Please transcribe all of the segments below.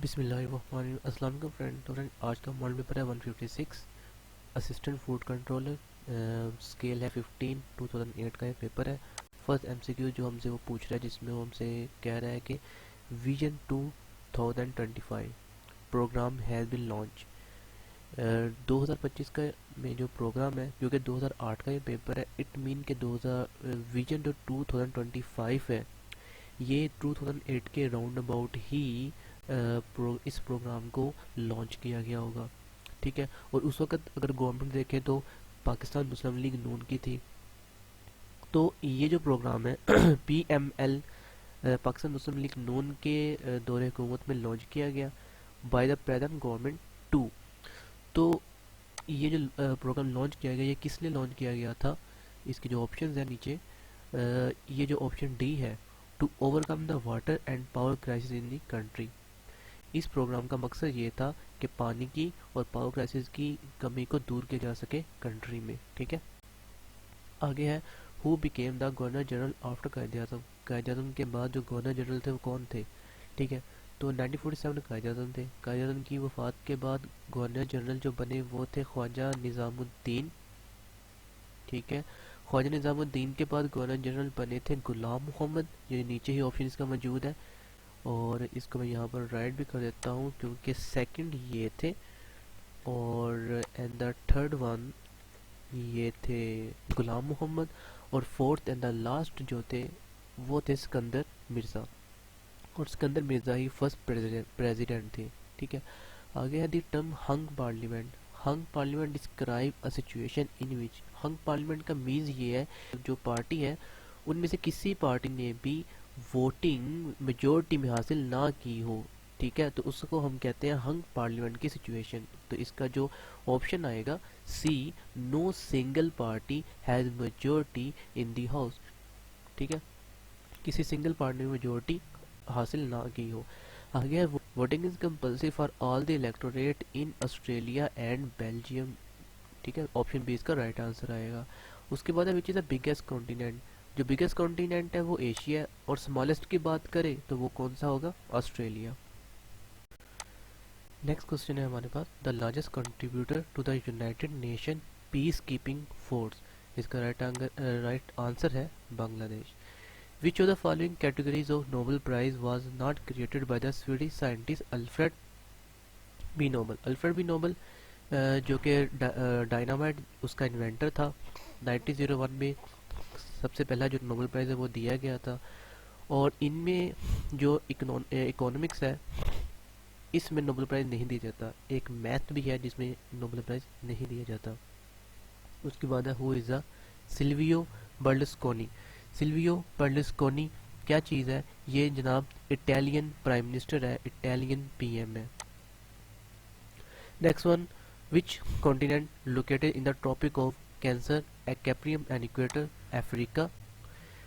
बिस्मिल्लाहिर्रहमानिर्रहीम। अस्सलाम वालेकुम फ्रेंड। आज का मॉडल पेपर है 156 असिस्टेंट फूड कंट्रोलर। स्केल है 15। 2008 का ये पेपर है। फर्स्ट एमसीक्यू जो हमसे वो पूछ रहा है, जिसमें वो हमसे कह रहा है कि vision 2025 program has been launch. 2025 का में जो प्रोग्राम है, क्योंकि 2008 का ये पेपर है, इट मीन के 2000 विजन जो 2025 है ये 2008 के राउंड अबाउट ही इस प्रोग्राम को लॉन्च किया गया होगा। ठीक है। और उस वक्त अगर गवर्नमेंट देखे तो पाकिस्तान मुस्लिम लीग नून की थी। तो ये जो प्रोग्राम है पीएमएल पाकिस्तान मुस्लिम लीग नून के दौरे हुकूमत में लॉन्च किया गया by the present government too. तो ये जो प्रोग्राम लॉन्च किया गया, ये किस लिए लॉन्च किया गया था? इसके जो ऑप्शन है नीचे, ये जो ऑप्शन डी है, to overcome the water and power crisis in the country. इस प्रोग्राम का मकसद ये था कि पानी की और पावर क्राइसिस की कमी को दूर किया जा सके कंट्री में। ठीक है। आगे है who became the governor general after Quaid Azam. Quaid Azam के बाद जो गवर्नर जनरल थे वो कौन थे? ठीक है। तो 1947 कायद आज़म थे। कायद आज़म की वफात के बाद गवर्नर जनरल जो बने वो थे ख्वाजा निज़ामुद्दीन। ठीक है। ख्वाजा निज़ामुद्दीन के बाद गवर्नर जनरल बने थे गुलाम मोहम्मद। ये नीचे ही ऑप्शन इसका मौजूद है, और इसको मैं यहाँ पर राइट भी कर देता हूँ क्योंकि सेकंड ये थे, और एंड द थर्ड वन ये थे गुलाम मोहम्मद, और फोर्थ एंड द लास्ट जो थे वो थे सिकंदर मिर्ज़ा। और सिकंदर मिर्ज़ा ही फर्स्ट प्रेसिडेंट थे। ठीक है। आगे है the term hung parliament. Hung parliament describe a situation in which. Hung parliament का मीन्स ये है जो पार्टी है उनमें से किसी पार्टी ने भी वोटिंग मेजोरिटी में हासिल ना की हो। ठीक है। तो उसको हम कहते हैं हंग पार्लियामेंट की सिचुएशन। तो इसका जो ऑप्शन आएगा C, no single party has majority in the house. ठीक है। किसी सिंगल पार्टी में मेजोरिटी हासिल ना की हो। आगे है voting is compulsory for all the electorate in Australia and Belgium. ठीक है। ऑप्शन बी इसका राइट आंसर आएगा। उसके बाद है which is the biggest continent. जो बिगेस्ट कॉन्टिनेंट है वो एशिया है, और स्मॉलेस्ट की बात करें तो वो कौन सा होगा? ऑस्ट्रेलिया। नेक्स्ट क्वेश्चन है हमारे पास, the largest contributor to the United Nation peace keeping force. इसका राइट आंसर है Bangladesh. Which of the following categories of Nobel prize was not created by the Swedish scientist Alfred B Nobel. Alfred B Nobel जो कि dynamite उसका inventor था। 1901 में सबसे पहला जो नोबेल प्राइज़ है वो दिया गया था। और इनमें जो इकोनॉमिक्स है इसमें नोबेल प्राइज़ नहीं दिया जाता। एक मैथ भी है जिसमें नोबेल प्राइज़ नहीं दिया जाता। उसके बाद है who is the Silvio Berlusconi. Silvio Berlusconi क्या चीज़ है? ये जनाब इटालियन प्राइम मिनिस्टर है, इटालियन पीएम है। Next one, which continent located in the tropic of cancer capricorn and equator? Africa.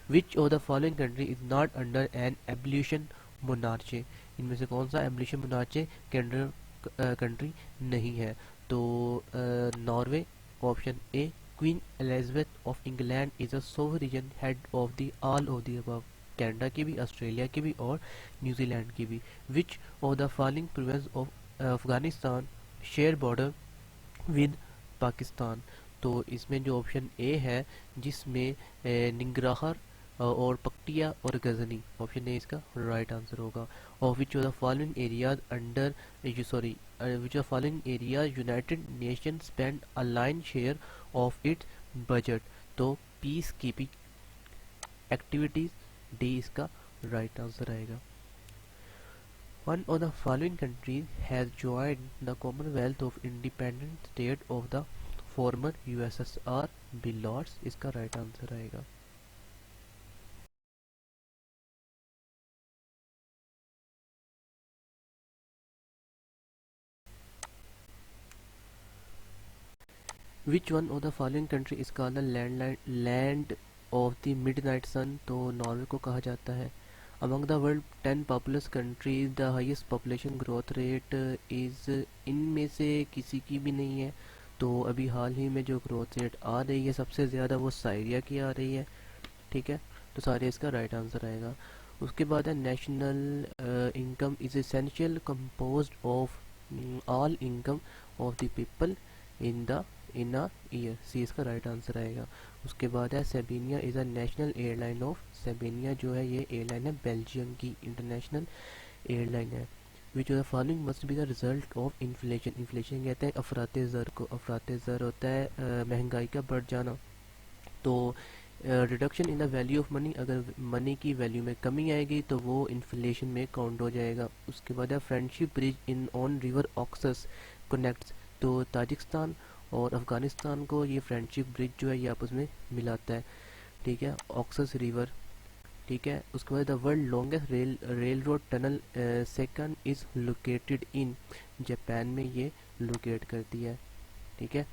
Which of the following country is not under an एब्ल्यूशन monarchy? इनमें से कौन सा एब्ल्यूशन मोनार्चे के अंडर कंट्री नहीं है? तो Norway, option A. Queen Elizabeth of England is a sovereign head of the all of the above. Canada की भी, ऑस्ट्रेलिया की भी और न्यूजीलैंड की भी। विच of the following province of Afghanistan share border with Pakistan? तो इसमें जो ऑप्शन ए है जिसमें निंगराहर और पक्तिया और गजनी, ऑप्शन ए इसका राइट आंसर होगा। और विच of the following areas under sorry which of following area United nation spend a line share of its budget? तो पीस कीपिंग एक्टिविटीज, डी इसका राइट आंसर आएगा। One of the following countries has joined the Commonwealth of Independent States of the former USSR Belarus। इसका right answer आएगा। Which one of the following country is called the land of the midnight sun? तो Norway को कहा जाता है। Among the world 10 populous countries the highest population growth rate is, इनमें से किसी की भी नहीं है। तो अभी हाल ही में जो ग्रोथ रेट आ रही है सबसे ज़्यादा वो साइरिया की आ रही है। ठीक है। तो सारे इसका राइट आंसर आएगा। उसके बाद है national income is essential composed of all income of the people in a year, C इसका राइट आंसर आएगा। उसके बाद है Sabena is a national airline of, Sabena जो है ये एयरलाइन है बेल्जियम की इंटरनेशनल एयरलाइन है। Which of the following must be the result of inflation, inflation कहते हैं अफराते ज़र को, अफराते ज़र होता है महंगाई का बढ़ जाना। तो reduction in the value of money, अगर मनी की वैल्यू में कमी आएगी तो वो इन्फ्लेशन में काउंट हो जाएगा। उसके बाद है friendship bridge in on river Oxus connects, तो ताजिकिस्तान और अफ़गानिस्तान को ये फ्रेंडशिप ब्रिज जो है ये आपस में मिलाता है, ठीक है, ऑक्सस रिवर, ठीक है। उसके बाद the world longest rail road tunnel second is located in, Japan में ये लोकेट करती है, ठीक है।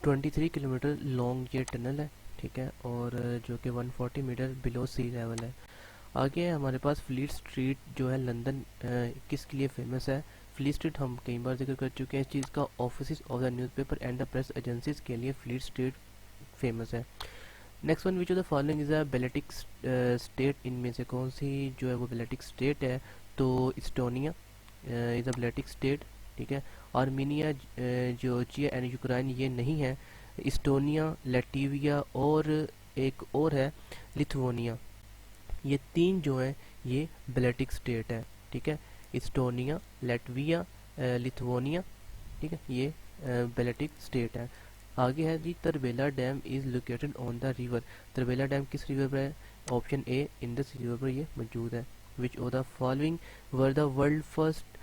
23 किलोमीटर लॉन्ग ये टनल है, ठीक है, और जो कि 140 मीटर बिलो सी लेवल है। आगे है हमारे पास फ्लीट स्ट्रीट जो है लंदन किसके लिए फेमस है। फ्लीट स्ट्रीट हम कई बार जिक्र कर चुके हैं इस चीज़ का, office of the newspaper and the press agencies के लिए फ्लीट स्ट्रीट फेमस है। Next one, which of the following is a Baltic state, इनमें से कौन सी जो है वो बेलेटिक स्टेट है, तो Estonia is a Baltic state, ठीक है। आर्मीनिया, जॉर्जिया एंड यूक्रेन ये नहीं है, इस्टोनिया, लैटविया और एक और है लिथुआनिया, ये तीन जो है ये बेलेटिक स्टेट है, ठीक है। इस्टोनिया, लैटविया, लिथुआनिया, ठीक है, ये बेलेटिक स्टेट है। आगे है जी Tarbela dam is located on the river, Tarbela dam किस रिवर पर है, ऑप्शन ए इंडस रिवर पर ये मौजूद है। Which of the following were the world first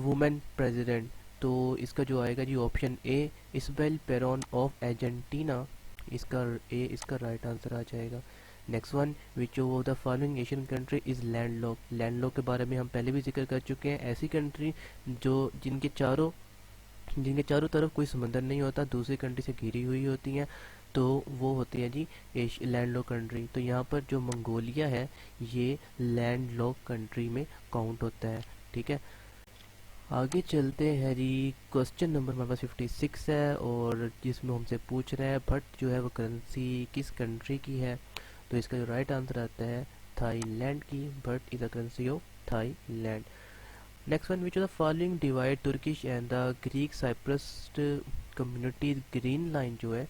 women president, तो इसका जो आएगा जी option A Isabel Peron of Argentina, इसका ए इसका राइट आंसर आ जाएगा। Next one, which of the following Asian country is landlock, landlock के बारे में हम पहले भी जिक्र कर चुके हैं, ऐसी कंट्री जो जिनके चारों तरफ कोई समंदर नहीं होता, दूसरी कंट्री से घिरी हुई होती हैं, तो वो होती है जी लैंडलॉक कंट्री। तो यहाँ पर जो मंगोलिया है ये लैंडलॉक कंट्री में काउंट होता है, ठीक है। आगे चलते हैं जी, क्वेश्चन नंबर हमारे पास 56 है और जिसमें हमसे पूछ रहा है भट्ट जो है वो करेंसी किस कंट्री की है, तो इसका जो राइट आंसर आता है थाईलैंड की, baht is the currency of Thailand. Next one, which of the following divide Turkish and the Greek Cyprus community, green line जो है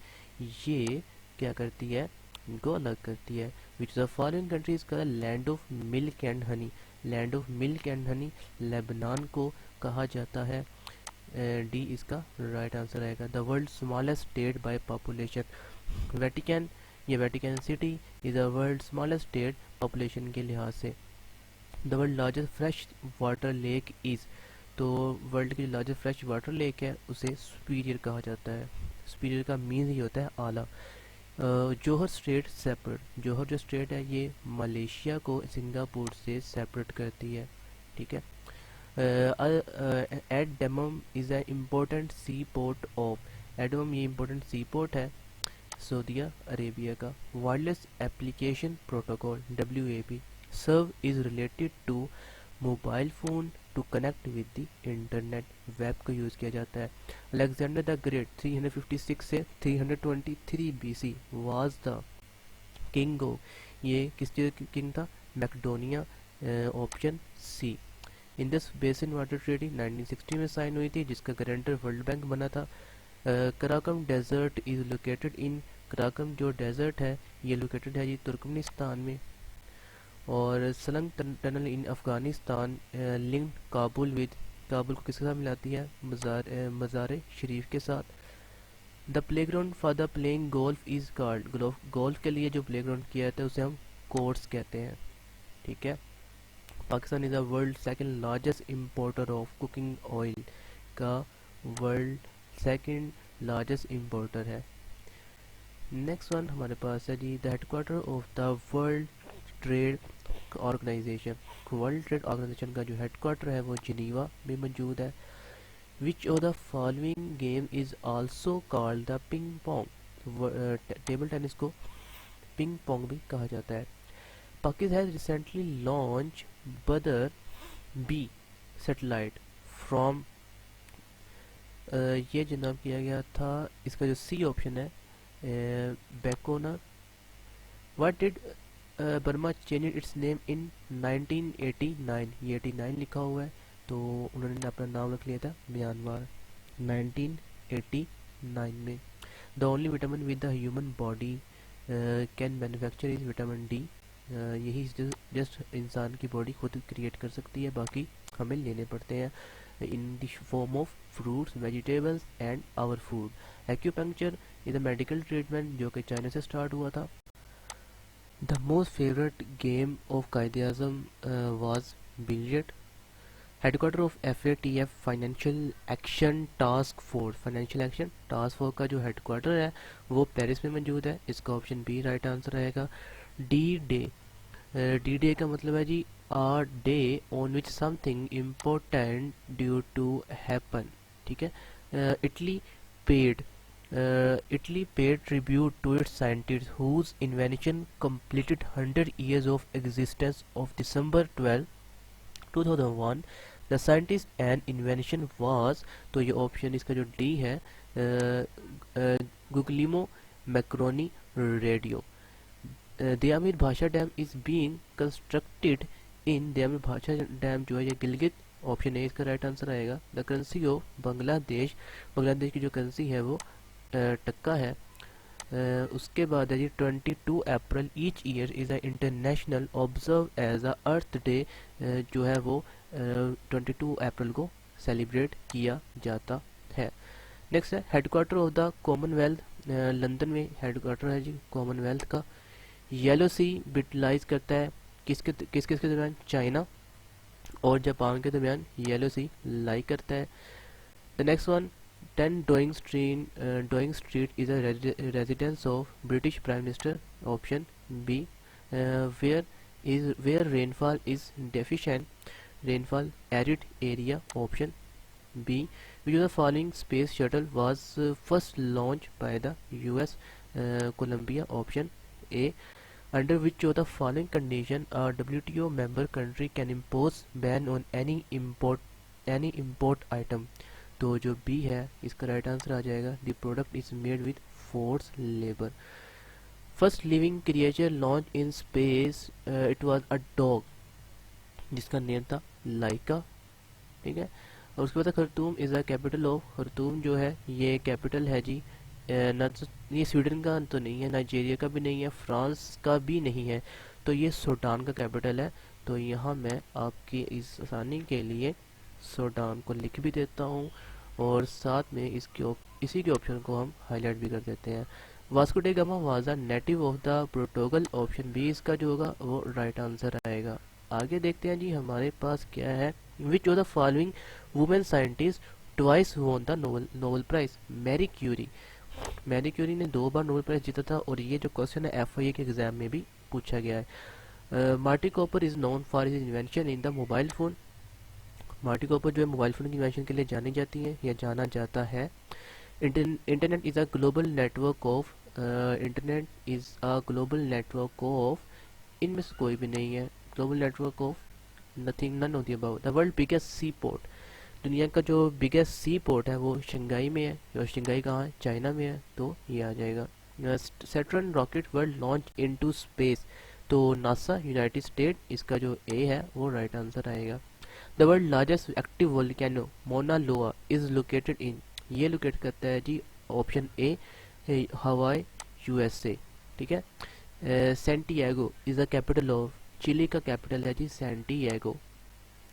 ये क्या करती है, इनको अलग करती है। Which of the following countries का land of milk and honey, land of milk and honey Lebanon को कहा जाता है, डी इसका राइट आंसर आएगा। The world smallest state by population, Vatican, ये Vatican city is the world smallest state population के लिहाज से। The world largest fresh water lake is, तो वर्ल्ड की लार्जेस्ट फ्रेश वाटर लेक है उसे सुपीरियर कहा जाता है, सुपीरियर का मीन ही होता है आला। जोहर स्टेट सेपरेट, जोहर जो स्टेट है ये मलेशिया को सिंगापुर से सेपरेट करती है, ठीक है। Ad Dammam is a important sea port of, Ad Dammam ये इम्पोर्टेंट सी पोर्ट है सऊदी अरेबिया का। Wireless application protocol WAP, serve is related to mobile phone to connect with the internet, web का use किया जाता है। Alexander the great 356 से 323 BC was the king of, ये किस चीज़ का किंग था, Macedonia, option C. Indus basin water treaty 1960 में साइन हुई थी जिसका गारंटर वर्ल्ड बैंक बना था। कराकम डेजर्ट इज़ लोकेटेड इन, कराकम जो डेजर्ट है ये लोकेटेड है जी तुर्कमेनिस्तान में। और Salang tunnel in Afghanistan linked Kabul with, Kabul को किसके साथ मिलाती है, मज़ार शरीफ के साथ। The playground for the playing golf is called, golf के लिए जो प्लेग्राउंड किया जाता है उसे हम कोर्स कहते हैं, ठीक है। Pakistan is the world second largest importer of cooking oil, का वर्ल्ड सेकंड लार्जेस्ट इम्पोर्टर है। नेक्स्ट वन हमारे पास है जी the headquarter of the world trade organization, world trade organization का जो हेडक्वार्टर है वो जिनीवा में मौजूद है। Which of the following game is also called the ping pong, table tennis को पिंग पोंग भी कहा जाता है। पाकिस्तान हैज रिसेंटली लॉन्च बदर बी सैटेलाइट फ्रॉम, ये जनाब किया गया था, इसका जो सी ऑप्शन है Baikonur. What did Burma change its name in 1989, ये 89 लिखा हुआ है, तो उन्होंने अपना नाम रख लिया था म्यांमार 1989 में। The only vitamin with the human body can manufacture is vitamin D, यही जस्ट इंसान की बॉडी खुद क्रिएट कर सकती है, बाकी हमें लेने पड़ते हैं in the form of fruits, vegetables and our food. Acupuncture is a medical treatment जो कि चाइना से स्टार्ट हुआ था। The most favorite game of Qaid-e-Azam was billiard. Headquarter of FATF Financial Action Task Force, Financial Action Task Force का जो headquarter है वो Paris में मौजूद है, इसका ऑप्शन बी राइट आंसर रहेगा। डी डे, डी डे का मतलब है जी a day on which something important due to happen, ठीक है। Italy paid tribute to its scientists whose invention completed 100 years of existence of December 12, 2001. The scientist and invention was, तो ये option इसका जो D है Guglielmo macaroni radio. Diamer Bhasha dam is being constructed in, Diamer Bhasha dam जो है ये गिलगित, ऑप्शन ए इसका right answer आएगा। The currency of Bangladesh, Bangladesh की जो करेंसी है वो टक्का है। उसके बाद है जी 22 April each year is a international observe as a earth day, जो है वो 22 अप्रैल को सेलिब्रेट किया जाता है। नेक्स्ट है headquarter of the Commonwealth, London में हेडक्वार्टर है जी कॉमनवेल्थ का। येलो सी ब्रिटलाइज करता है किसके दरमियान, चाइना और जापान के दरमियान येलो सी लाई करता है। The next one 10 Downing street is a residence of British prime minister, option B. Where rainfall is deficient, rainfall arid area, option B. Which of the following space shuttle was first launch by the US Columbia, option A. Under which of the following condition a WTO member country can impose ban on any import item, तो जो B है इसका right answer आ जाएगा। The product is made with forced labor. First living creature launched in space, it was a dog जिसका name था लाइका, ठीक है। और उसके बाद खरतूम इज़ द कैपिटल ऑफ, खरतूम जो है ये कैपिटल है जी ये स्वीडन का तो नहीं है, नाइजीरिया का भी नहीं है, फ्रांस का भी नहीं है, तो ये सूडान का कैपिटल है। तो यहाँ मैं आपकी इस आसानी के लिए सूडान को लिख भी देता हूँ और साथ में इसी के ऑप्शन को हम हाईलाइट भी कर देते हैं। Vasco da Gama was a native of the Portugal, option B इसका जो होगा वो राइट आंसर आएगा। आगे देखते हैं जी हमारे पास क्या है। Which of the following women scientist twice won the Nobel prize, Marie Curie, Marie Curie ने 2 बार नोबेल प्राइज जीता था और ये जो क्वेश्चन है FIA के एग्जाम में भी पूछा गया है। Marty Cooper is known for his invention in the mobile phone, Marty Cooper जो है मोबाइल फोन की इन्वेंशन के लिए जानी जाती है या जाना जाता है। Internet is a global network of, internet is a global network of, इनमें से कोई भी नहीं है, global network of nothing, none of the above. The world biggest sea port, दुनिया का जो बिगेस्ट सी पोर्ट है वो शंघाई में है, और शंघाई कहाँ है, चाइना में है, तो ये आ जाएगा। Saturn rocket world launch into space, तो नासा यूनाइटेड स्टेट, इसका जो ए है वो राइट आंसर आएगा। The world largest active volcano Mona लोआ इज लोकेटेड इन, ये लोकेट करता है जी ऑप्शन ए हवाई USA, ठीक है। Santiago is the capital of, Chile का कैपिटल है जी सैंटियागो।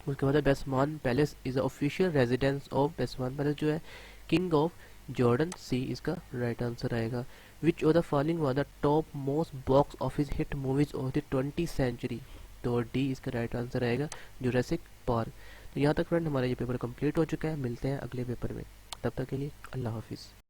उसके बाद Basman palace is the official residence of, Basman palace जो है किंग ऑफ जॉर्डन, सी इसका राइट आंसर आएगा। Which of the following was the top most box office hit movies of the 20th century, तो D इसका right answer आएगा Jurassic Park. तो यहाँ तक फ्रेंड हमारा ये पेपर कंप्लीट हो चुका है, मिलते हैं अगले पेपर में, तब तक के लिए अल्लाह हाफिज़।